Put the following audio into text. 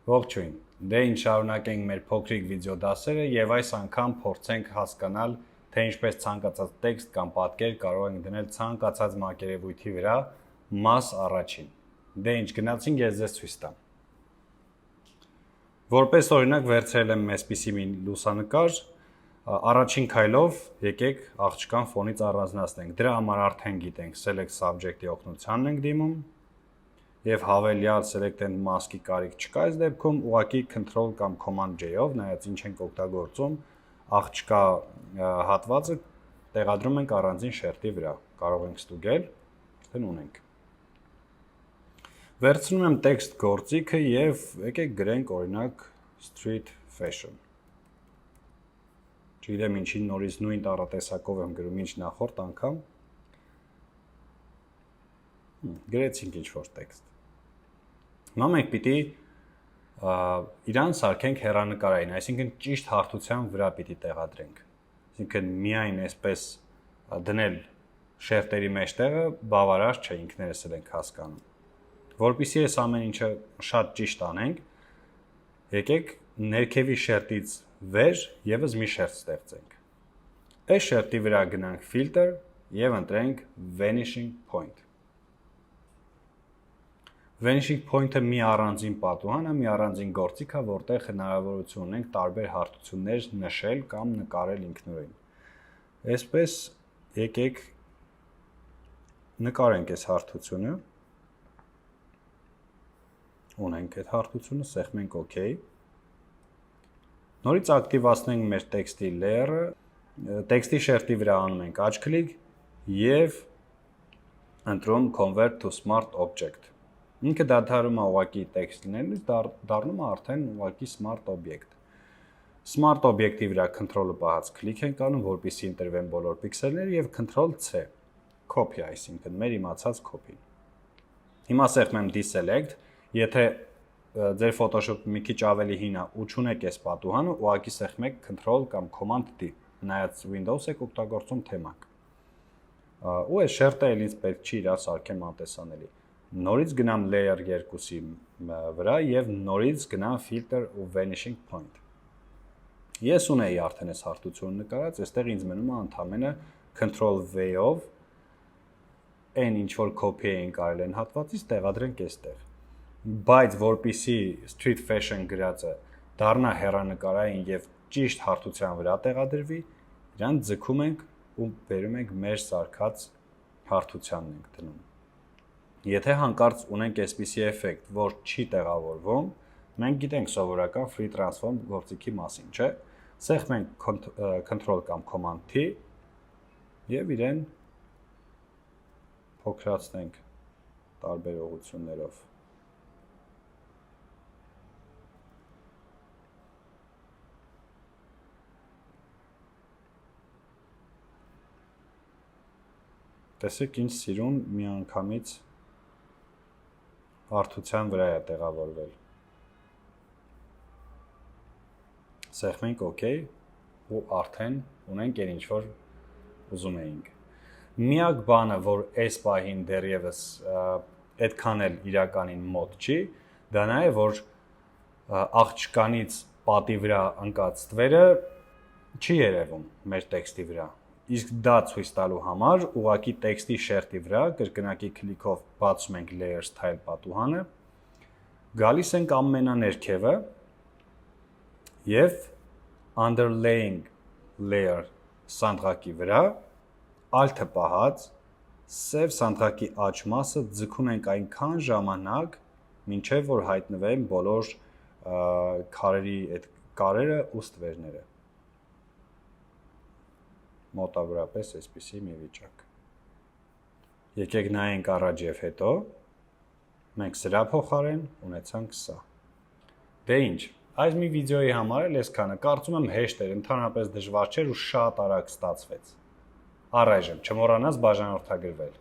Ողջույն, դե ինչ շարունակենք մեր փոքրիկ վիդեո դասերը եւ այս անգամ փորձենք հասկանալ, թե ինչպես ցանկացած տեքստ կամ պատկեր կարող ենք դնել ցանկացած մակերևույթի վրա մաս առաջին։ Դե ինչ գնացինք, ես ձեզ ցույց տամ։ Որպես օրինակ վերցրել եմ այսպիսի մի լուսանկար, առաջին քայլով եկեք աղջկան ֆոնից առանձնացնենք։ Դրա համար արդեն գիտենք select subject-ի օգնությանն ենք դիմում եւ հավելյալ select and mask-ի կարիք չկա այս դեպքում, ուղղակի control կամ command J-ով, նայած ինչ ենք օգտագործում, աղջկա հատվածը տեղադրում ենք առանձին շերտի վրա։ Կարող ենք ստուգել, արդեն ունենք։ Վերցնում եմ տեքստ գործիքը եւ եկեք գրենք օրինակ street fashion։ Չգիտեմ ինչի նորից նույն տառատեսակով եմ գրում, ինչ նախորդ անգամ։ Գրեցինք ինչ-որ տեքստ։ Հիմա մենք պիտի իրան սարքենք հեռանկարային, այսինքն ճիշտ հարթության վրա պիտի տեղադրենք։ Այսինքն միայն այսպես դնել շերտերի մեջտեղը բավարար չէ, ինքներս էլ ենք հասկանում։ Որպեսզի այս ամեն ինչը շատ ճիշտ անենք, եկեք ներքևի շերտից վեր եւս մի շերտ ստեղծենք։ Այս շերտի վրա գնանք filter եւ ընտրենք vanishing point։ Vanishing point-ը մի առանձին պատուհան է, մի առանձին գործիք է, որտեղ հնարավորություն ունենք տարբեր հարթություններ նշել կամ նկարել ինքնուրույն։ Այսպես եկեք նկարենք այս հարթությունը։ Ունենք այդ հարթությունը, սեղմենք OK։ Նորից ակտիվացնենք մեր տեքստի layer-ը, տեքստի շերտի վրա անում ենք աջ քլիկ եւ ընտրում convert to smart object։ Ինքը դադարում է ուղղակի տեքստ լինելուց, դառնում է արդեն ուղղակի smart object։ Smart object-ի վրա control-ը պահած քլիկ ենք անում, որպեսզի ընտրվեն բոլոր պիքսելները եւ control-C, copy, այսինքն մեր իմացած copy-ն։ Հիմա սեղմեմ deselect, եթե ձեր Photoshop-ը մի քիչ ավելի հին է ու չունեք այս պատուհանը, ուղղակի սեղմեք control կամ command D, նայած Windows եք օգտագործում թե Mac։ Ու այս շերտը էլ ինձ պետք չի իրար սարքեմ անտեսանելի։ Նորից գնամ layer 2-ի վրա եւ նորից գնամ filter ու vanishing point։ Ես ունեի արդեն այս հարթությունը նկարած, այստեղ ինձ մնում է ընդամենը control V-ով այն ինչ որ copy ենք արել այն հատվածից տեղադրենք այստեղ։ Բայց որpիսի street fashion գրածը դառնա հեռանկարային եւ ճիշտ հարթության վրա տեղադրվի, իրան ձգում ենք ու բերում ենք մեր սարքած հարթությանն ենք դնում։ Եթե հանկարծ ունենք այսպիսի էֆեկտ, որ չի տեղավորվում, մենք գիտենք սովորական free transform գործիքի մասին, չէ՞։ Սեղմենք control կամ command T եւ իրեն փոքրացնենք տարբեր ուղղություններով։ Տեսեք ինչ սիրուն միանգամից հարթության վրա է տեղավորվել։ Սեղմենք OK ու արդեն ունենք այն ինչ որ ուզում էինք։ Միակ բանը, որ այս պահին դեռևս այդքան էլ իրականին մոտ չի, դա նա է, որ աղջկանից պատի վրա ընկած ստվերը չի երևում մեր տեքստի վրա։ Իսկ դա ցույց տալու համար ուղղակի տեքստի շերտի վրա կրկնակի քլիկով բացում ենք layer style պատուհանը, գալիս ենք ամենաներքևը եւ underlaying layer սանդղակի վրա alt-ը պահած սև սանդղակի աջ մասը ձգում ենք այնքան ժամանակ, մինչև որ հայտնվեն բոլոր քարերի այդ կարերը ու ստվերները։ Մոտավորապես այսպիսի մի վիճակ։ Եկեք նայենք առաջ եւ հետո, մենք սրա փոխարեն ունեցանք սա։ Դե ինչ, այս մի վիդեոյի համար էլ այսքանը, կարծում եմ հեշտ էր, ընդհանրապես դժվար չէր ու շատ արագ ստացվեց։ Առայժմ չմոռանաս բաժանորդագրվել։